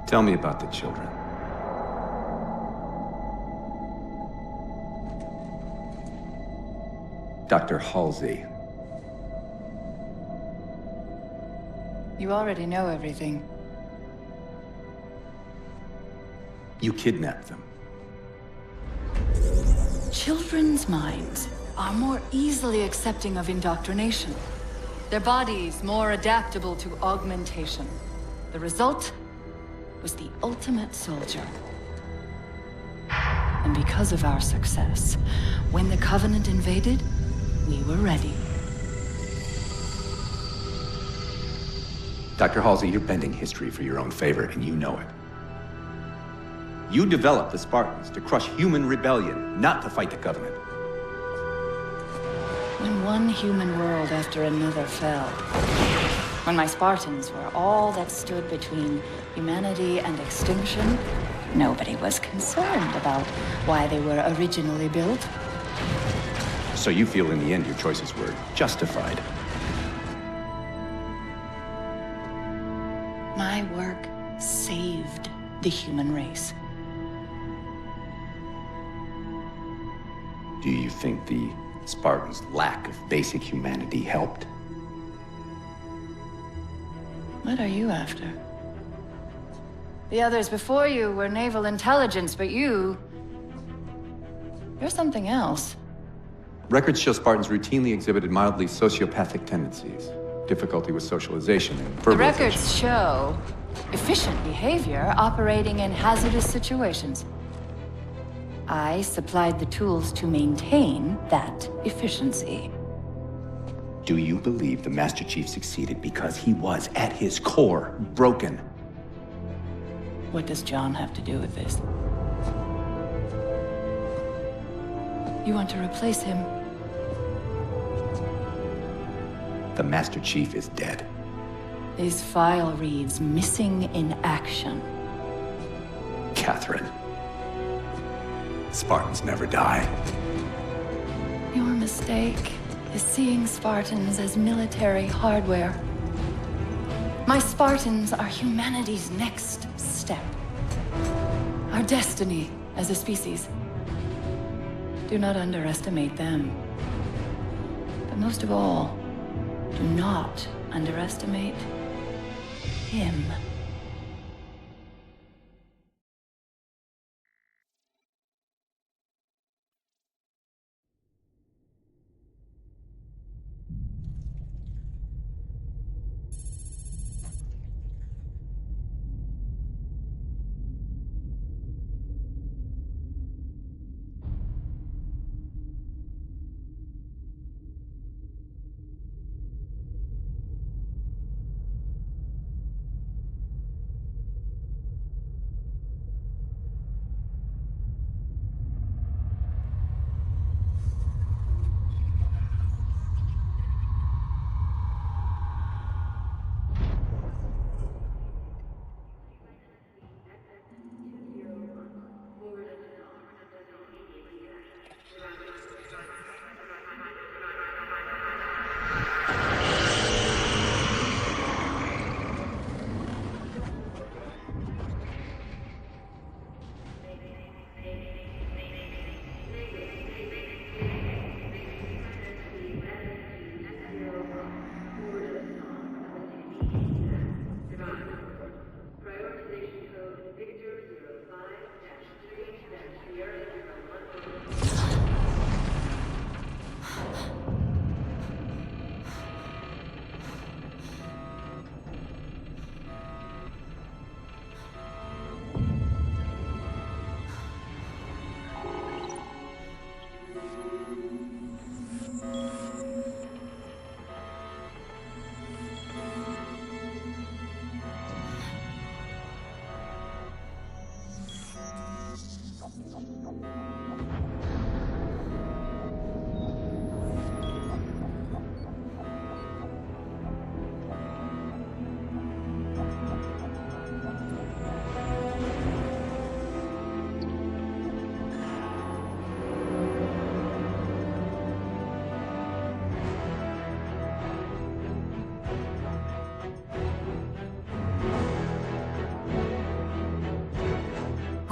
Tell me about the children. Dr. Halsey. You already know everything. You kidnapped them. Children's minds are more easily accepting of indoctrination. Their bodies more adaptable to augmentation. The result was the ultimate soldier. And because of our success, when the Covenant invaded, we were ready. Dr. Halsey, you're bending history for your own favor, and you know it. You developed the Spartans to crush human rebellion, not to fight the Covenant. When one human world after another fell, when my Spartans were all that stood between humanity and extinction, nobody was concerned about why they were originally built. So you feel in the end your choices were justified? My work saved the human race. Do you think the Spartans' lack of basic humanity helped? What are you after? The others before you were naval intelligence, but you're something else. Records show Spartans routinely exhibited mildly sociopathic tendencies, difficulty with socialization and The verbalization. records show efficient behavior operating in hazardous situations. I supplied the tools to maintain that efficiency. Do you believe the Master Chief succeeded because he was, at his core, broken? What does John have to do with this? You want to replace him? The Master Chief is dead. His file reads missing in action. Catherine. Spartans never die. Your mistake is seeing Spartans as military hardware. My Spartans are humanity's next step. Our destiny as a species. Do not underestimate them. But most of all, do not underestimate him.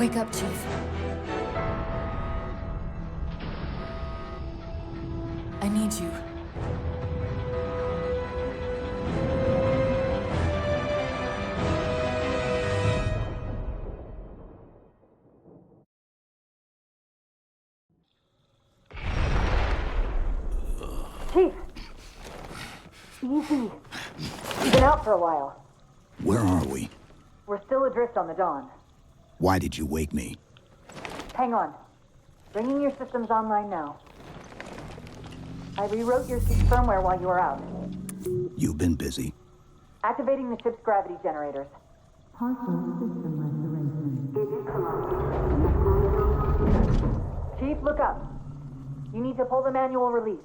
Wake up, Chief. I need you. Chief! Easy. You've been out for a while. Where are we? We're still adrift on the Dawn. Why did you wake me? Hang on. Bringing your systems online now. I rewrote your ship's firmware while you were out. You've been busy. Activating the ship's gravity generators. Chief, look up. You need to pull the manual release.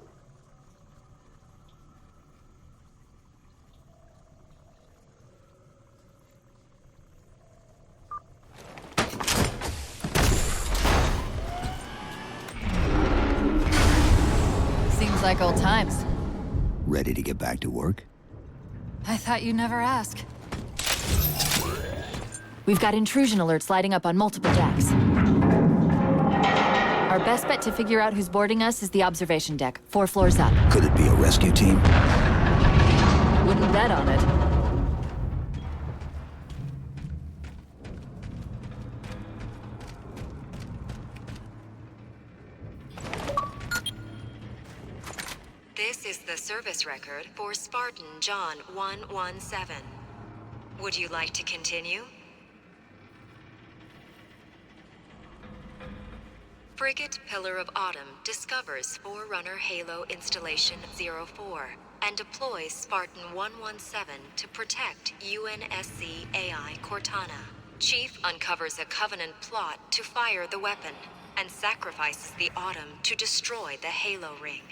Seems like old times. Ready to get back to work? I thought you'd never ask. We've got intrusion alerts lighting up on multiple decks. Our best bet to figure out who's boarding us is the observation deck, 4 floors up. Could it be a rescue team? Wouldn't bet on it. This is the service record for Spartan John 117. Would you like to continue? Frigate Pillar of Autumn discovers Forerunner Halo Installation 04 and deploys Spartan 117 to protect UNSC AI Cortana. Chief uncovers a Covenant plot to fire the weapon and sacrifices the Autumn to destroy the Halo Ring.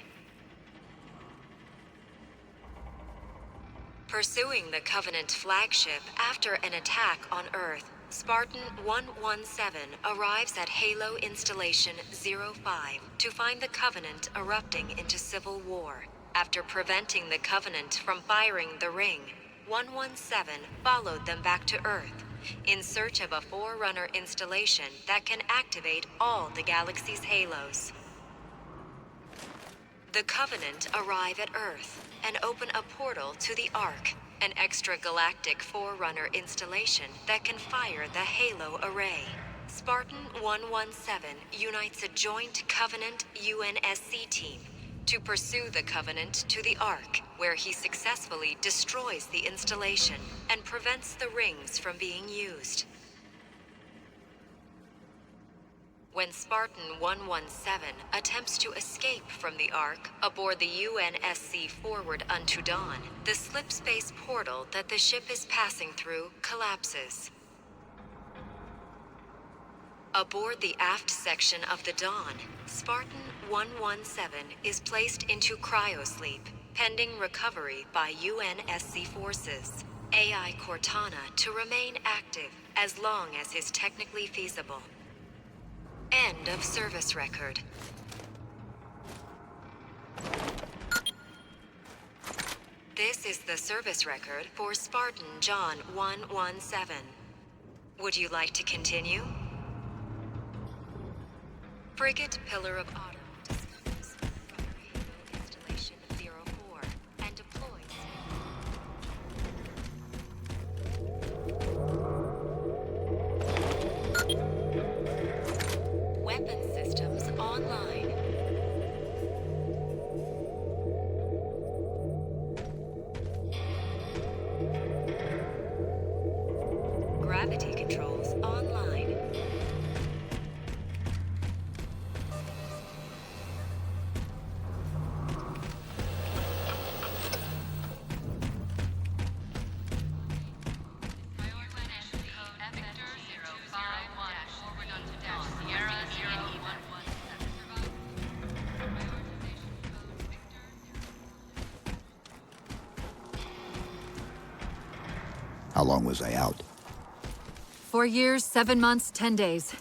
Pursuing the Covenant flagship after an attack on Earth, Spartan 117 arrives at Halo Installation 05 to find the Covenant erupting into civil war. After preventing the Covenant from firing the ring, 117 followed them back to Earth in search of a Forerunner installation that can activate all the galaxy's halos. The Covenant arrive at Earth and open a portal to the Ark, an extragalactic Forerunner installation that can fire the Halo array. Spartan 117 unites a joint Covenant UNSC team to pursue the Covenant to the Ark, where he successfully destroys the installation and prevents the rings from being used. When Spartan 117 attempts to escape from the Ark aboard the UNSC Forward Unto Dawn, the slipspace portal that the ship is passing through collapses. Aboard the aft section of the Dawn, Spartan 117 is placed into cryosleep, pending recovery by UNSC forces. AI Cortana to remain active as long as is technically feasible. End of service record. This is the service record for Spartan John 117. Would you like to continue? Frigate Pillar of Autumn discovers Forerunner Halo Installation 04 and deploys. Weapon systems online. Gravity controls online. How long was I out? 4 years, 7 months, 10 days.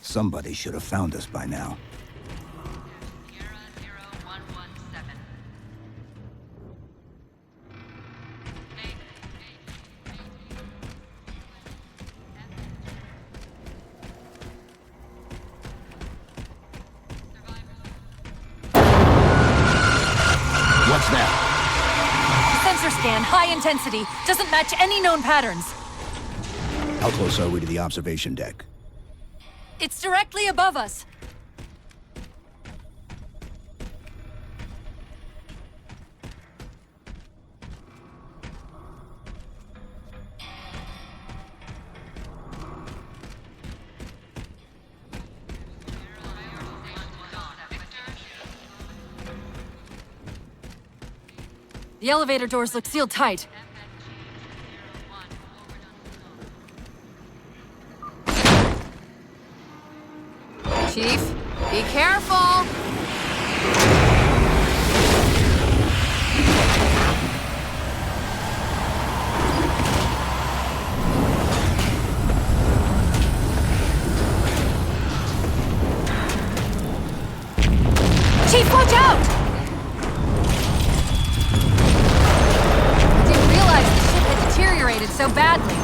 Somebody should have found us by now. scan, high intensity, doesn't match any known patterns. How close are we to the observation deck? It's directly above us. The elevator doors look sealed tight. Chief, be careful! Chief, watch out! I didn't realize the ship had deteriorated so badly.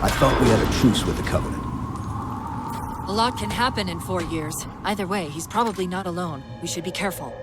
I thought we had a truce with the Covenant. A lot can happen in 4 years. Either way, he's probably not alone. We should be careful.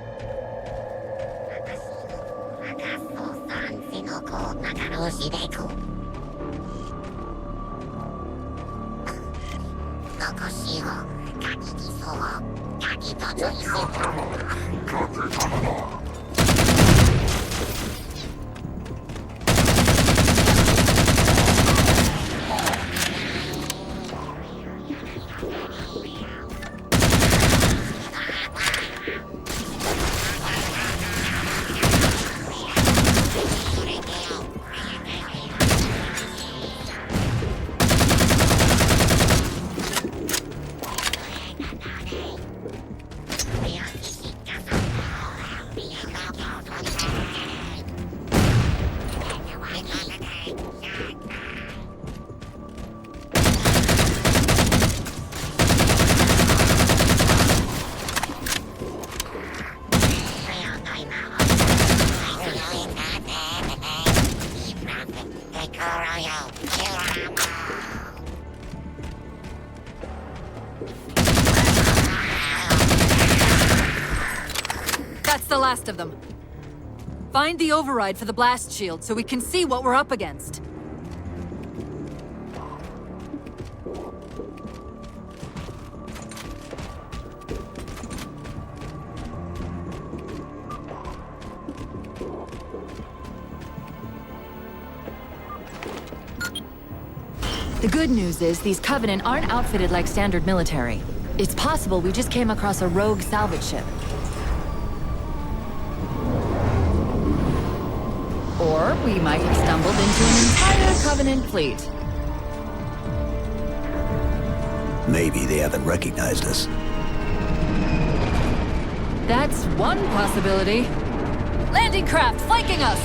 That's the last of them. Find the override for the blast shield so we can see what we're up against. The good news is these Covenant aren't outfitted like standard military. It's possible we just came across a rogue salvage ship. Or we might have stumbled into an entire Covenant fleet. Maybe they haven't recognized us. That's one possibility. Landing craft flanking us!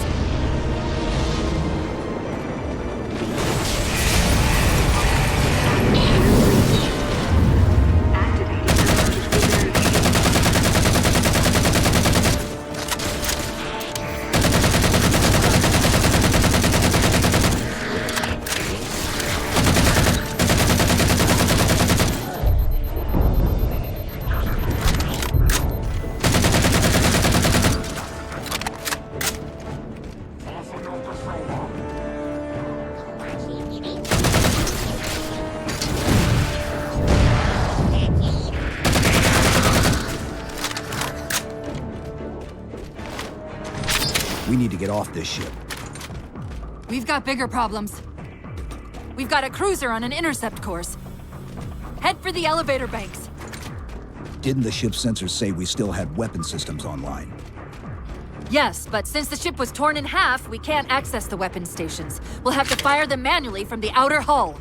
We need to get off this ship. We've got bigger problems. We've got a cruiser on an intercept course. Head for the elevator banks. Didn't the ship's sensors say we still had weapon systems online? Yes, but since the ship was torn in half, we can't access the weapon stations. We'll have to fire them manually from the outer hull.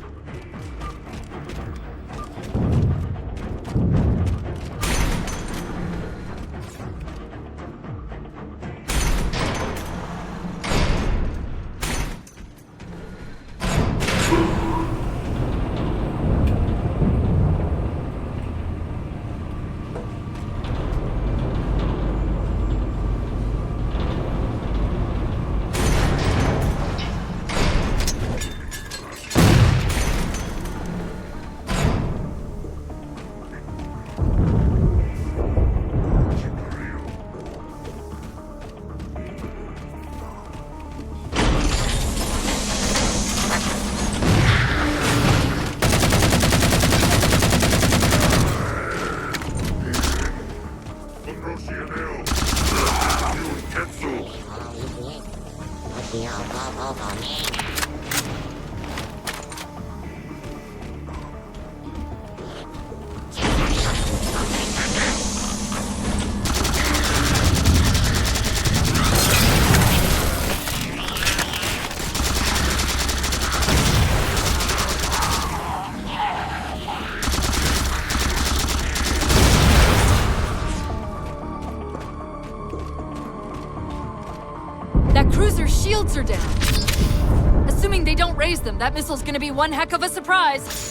That cruiser's shields are down. Assuming they don't raise them, that missile's gonna be one heck of a surprise.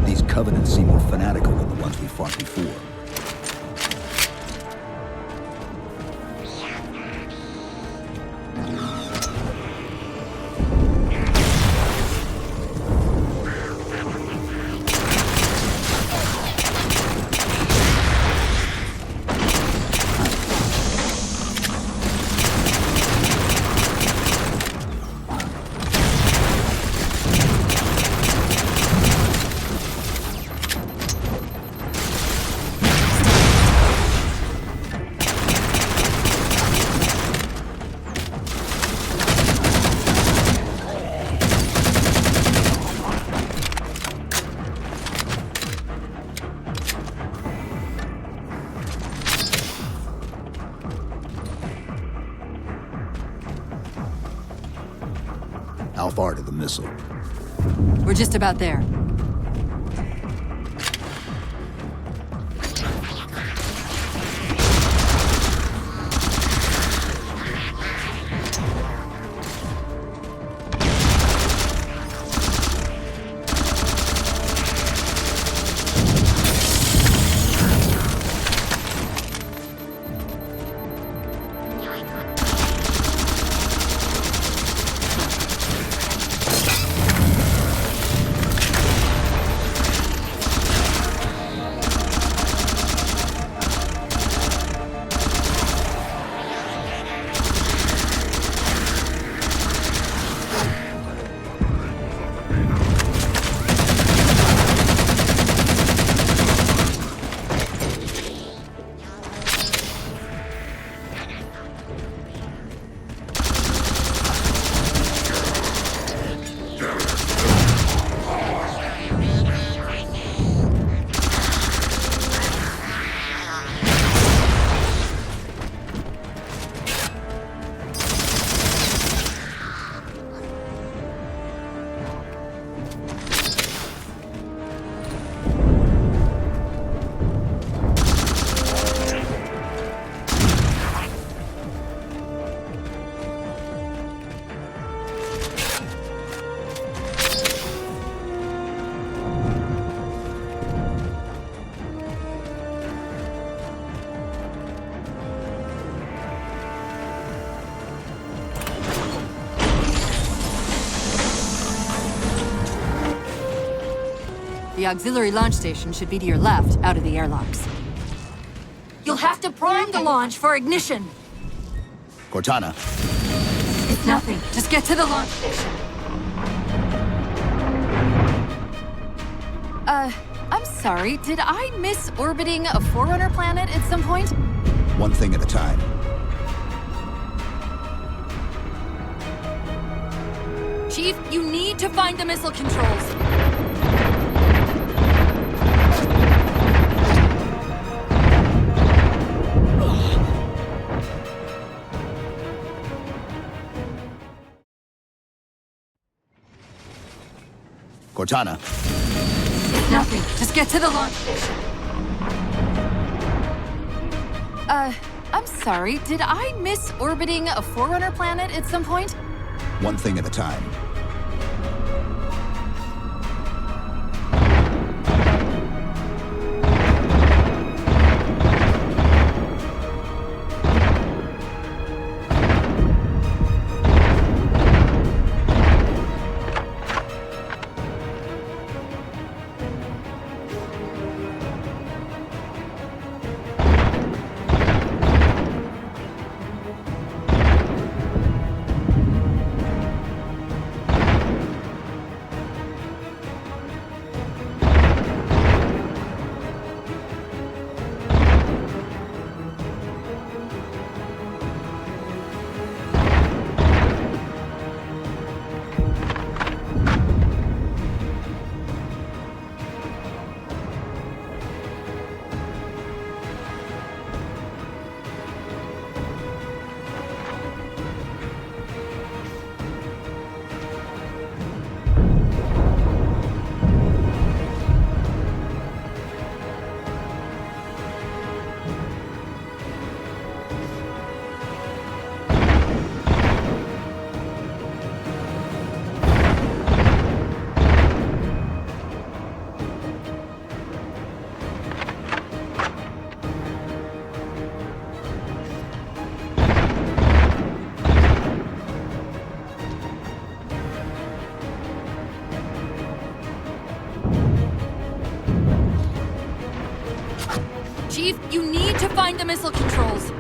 These Covenants seem more fanatical than the ones we fought before. How far to the missile? We're just about there. The auxiliary launch station should be to your left, out of the airlocks. You'll have to prime the launch for ignition. Cortana, It's nothing. Just get to the launch station. I'm sorry. Did I miss orbiting a Forerunner planet at some point? one thing at a time. Chief, you need to find the missile controls. Cortana, It's nothing. Just get to the launch station. I'm sorry. Did I miss orbiting a Forerunner planet at some point? One thing at a time. Chief, you need to find the missile controls.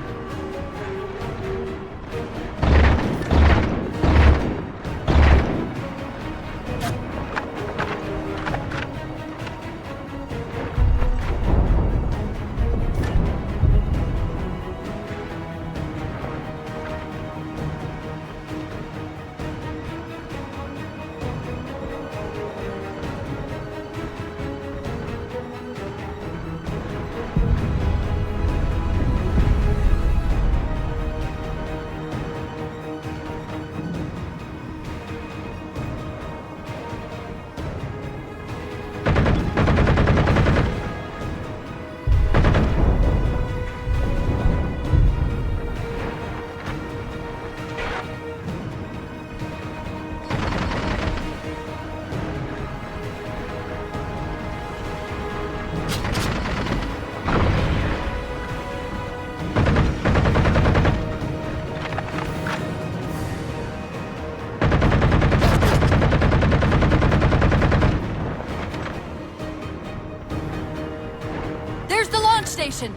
There's the launch station!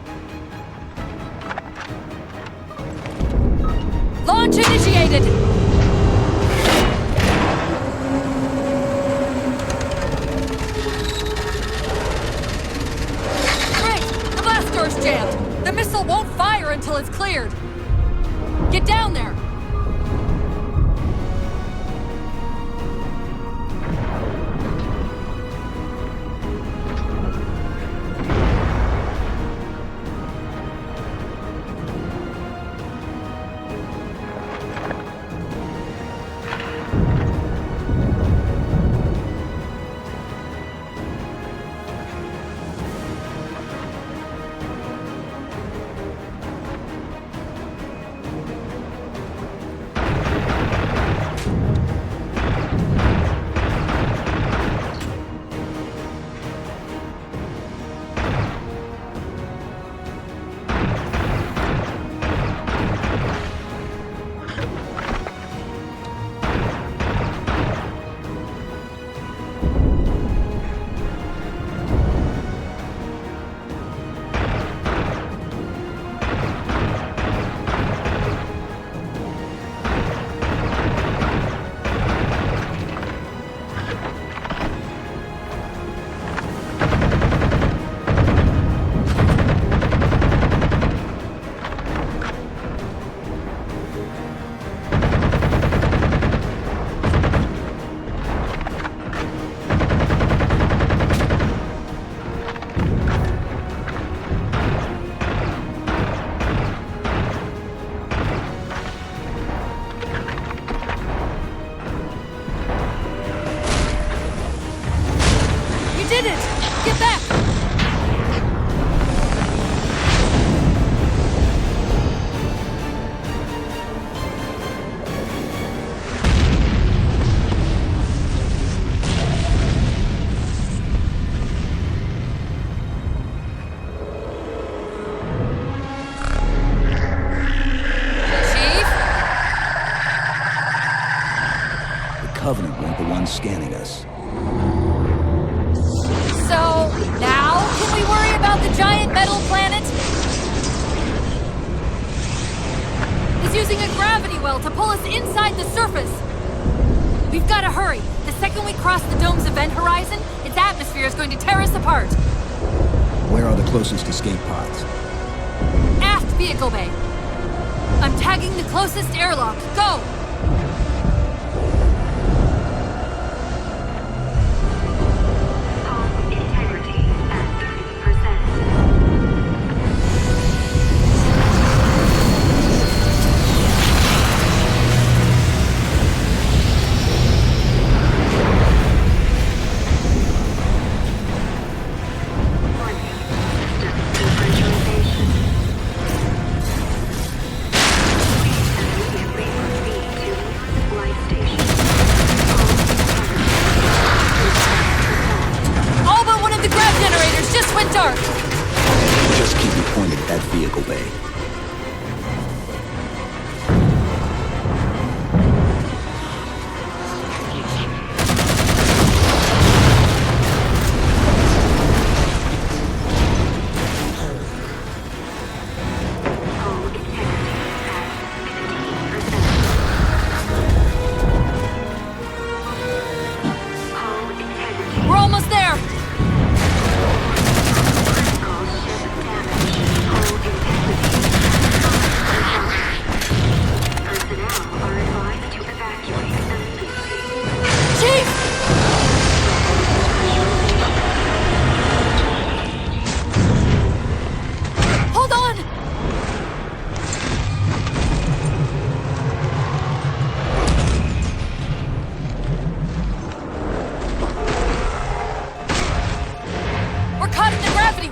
Launch initiated! Great! The blast door's jammed! The missile won't fire until it's cleared! Get down there! Get back! Covenant weren't the ones scanning us. So, now can we worry about the giant metal planet? It's using a gravity well to pull us inside the surface. We've got to hurry. The second we cross the dome's event horizon, its atmosphere is going to tear us apart. Where are the closest escape pods? Aft vehicle bay. I'm tagging the closest airlock. Go! Just keep me pointed at that vehicle bay. We're almost there!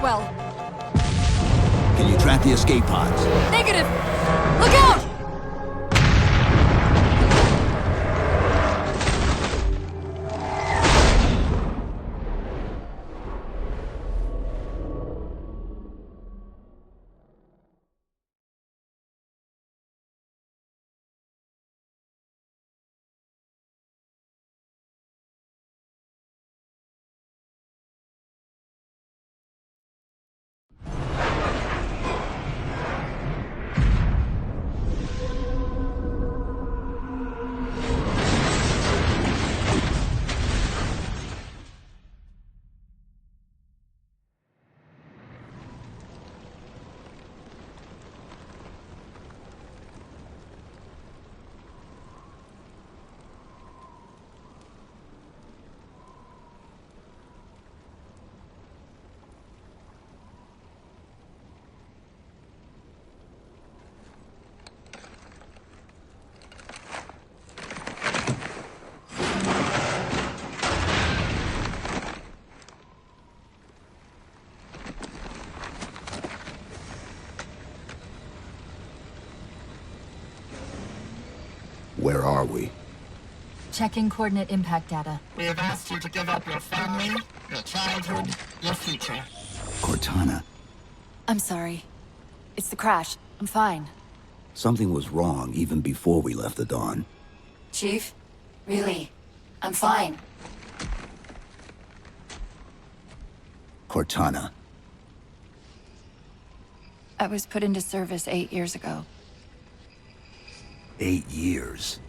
Well. Can you track the escape pods? Negative! Look out! Where are we? Checking coordinate impact data. We have asked you to give up your family, your childhood, your future. Cortana. I'm sorry. It's the crash. I'm fine. Something was wrong even before we left the Dawn. Chief? Really? I'm fine. Cortana. I was put into service 8 years ago. 8 years.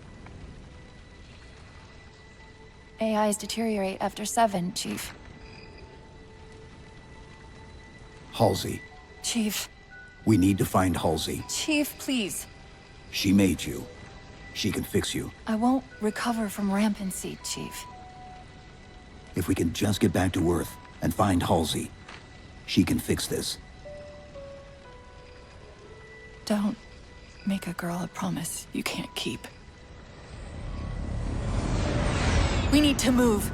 AIs deteriorate after 7, Chief. Halsey. Chief. We need to find Halsey. Chief, please. She made you. She can fix you. I won't recover from rampancy, Chief. If we can just get back to Earth and find Halsey, she can fix this. Don't make a girl a promise you can't keep. We need to move.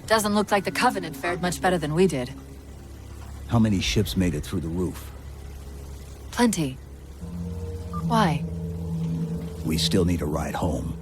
Doesn't look like the Covenant fared much better than we did. How many ships made it through the roof? Plenty. Why? We still need a ride home.